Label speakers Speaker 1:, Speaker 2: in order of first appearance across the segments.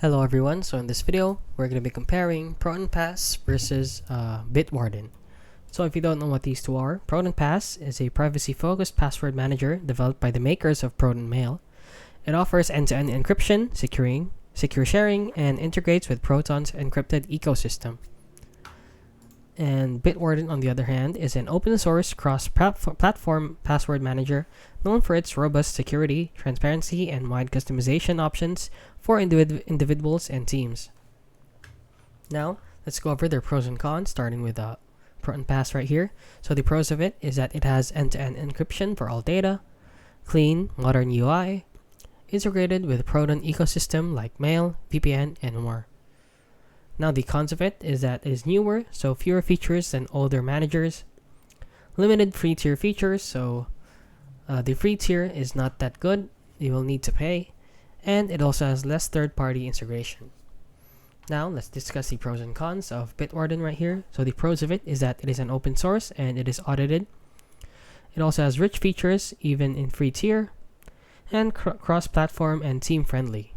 Speaker 1: Hello everyone, so in this video, we're going to be comparing Proton Pass versus Bitwarden. So if you don't know what these two are, Proton Pass is a privacy-focused password manager developed by the makers of Proton Mail. It offers end-to-end encryption, secure sharing, and integrates with Proton's encrypted ecosystem. And Bitwarden, on the other hand, is an open-source cross-platform password manager known for its robust security, transparency, and wide customization options for individuals and teams. Now, let's go over their pros and cons, starting with Proton Pass right here. So the pros of it is that it has end-to-end encryption for all data, clean, modern UI, integrated with Proton ecosystem like Mail, VPN, and more. Now the cons of it is that it is newer, so fewer features than older managers. Limited free tier features, so the free tier is not that good. You will need to pay. And it also has less third-party integration. Now let's discuss the pros and cons of Bitwarden right here. So the pros of it is that it is an open source and it is audited. It also has rich features even in free tier, and cross-platform and team-friendly.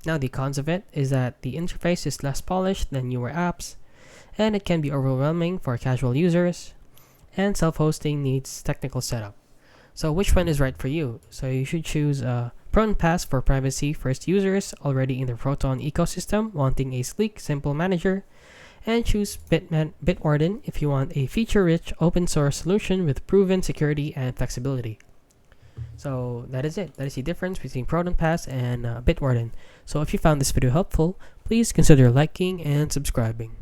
Speaker 1: Now the cons of it is that the interface is less polished than newer apps, and it can be overwhelming for casual users, and self-hosting needs technical setup. So which one is right for you? So you should choose Proton Pass for privacy-first users already in the Proton ecosystem wanting a sleek, simple manager, and choose Bitwarden if you want a feature-rich open-source solution with proven security and flexibility. So that is it. That is the difference between Proton Pass and Bitwarden. So if you found this video helpful, please consider liking and subscribing.